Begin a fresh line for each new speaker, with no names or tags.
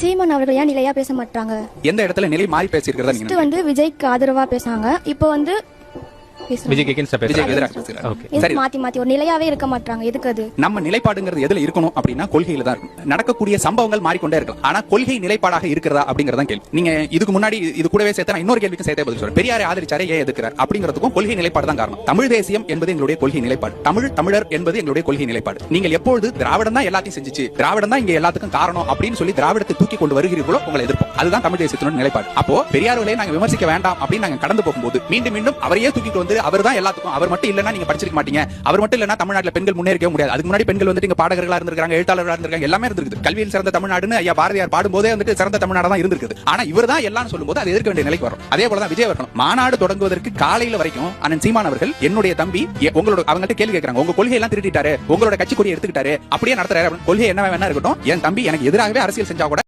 சீமான் அவர்கள் ஏன் நிலையா பேச மாட்டாங்க?
எந்த இடத்துல நிலை மாறி பேசியிருக்கிறதா நீங்க
வந்து விஜய்க்கு ஆதரவா பேசாங்க, இப்போ வந்து மாத்தி மாத்தி ஒரு நிலையாவே இருக்க மாட்டாங்க. எதுக்கு அது? நம்ம
நிலைப்பாடுங்கிறது எதுல இருக்கணும் அப்படின்னா கொள்கையில தான் இருக்கும். நடக்கக்கூடிய சம்பவங்கள் மாறிக்கொண்டே இருக்கலாம், ஆனா கொள்கை நிலைப்பாடாக இருக்கிறதா அப்படிங்கறத கேள்வி. நீங்க இதுக்கு முன்னாடி இது கூடவே சேர்த்து இன்னொரு கேள்விக்கு சேர்த்தே பதில் சொல்றேன். பெரியாரை ஆதரிச்சாரே ஏன் எதுக்குறார் அப்படிங்கிறதுக்கும் கொள்கை நிலைப்பாடு தான் காரணம். தமிழ் தேசியம் என்பது எங்களுடைய கொள்கை நிலைப்பாடு, தமிழர் என்பது எங்களுடைய கொள்கை நிலைப்பாடு. நீங்கள் எப்பொழுது திராவிடம் தான் எல்லாத்தையும் செஞ்சுச்சு, திராவிடம் தான் இங்க எல்லாத்துக்கும் காரணம் அப்படின்னு சொல்லி திராவிடத்தை தூக்கி கொண்டு வருகிறீர்களோ உங்களை எதிர்ப்போம். அதுதான் தமிழ் தேசியத்தினுடைய நிலைப்பாடு. அப்போ பெரியார்களை நாங்க விமர்சிக்க வேண்டாம் அப்படின்னு நாங்க கடந்து போகும்போது மீண்டும் மீண்டும் அவரையே தூக்கிட்டு வந்து அவர் தான் எல்லாத்துக்கும், அவர் மட்டும் இல்லனா நீங்க படிச்சிருக்க மாட்டீங்க, அவர் மட்டும் இல்லனா தமிழ்நாட்டுல பெண்கள் முன்னேறிக்க முடியாது. அதுக்கு முன்னாடி பெண்கள் வந்து இங்க பாடகர்களா இருந்திருக்காங்க, எழுத்தாளர்களா இருந்திருக்காங்க, எல்லாமே இருந்திருக்கு. கல்வியில் சிறந்த தமிழ்நாடுன்னு ஐயா பாரதியார் பாடும்போதே வந்துட்டு சிறந்த தமிழ்நாடு தான் இருந்திருக்கு. ஆனா இவர் தான் எல்லாம் சொல்லும்போது அது எதிர்க்க வேண்டிய நிலைக்கு வரும். அதே போல தான் விஜய் அவர்கள் மாநாடு தொடங்குவதற்கு காலையில வரைக்கும் அண்ணன் சீமான் அவர்கள் என்னுடைய தம்பி உங்களோட அவங்கள்ட்ட கேள்வி கேட்கறாங்க, உங்க கொள்கை எல்லாம் திருடிட்டாரு, உங்களோட கட்சி கொடியை எடுத்துக்கிட்டாரு, அப்படியே நடத்துறாரு. கொள்கை என்ன வேணா இருக்கட்டும், என் தம்பி எனக்கு எதிராகவே அரசியல் செஞ்சா கூட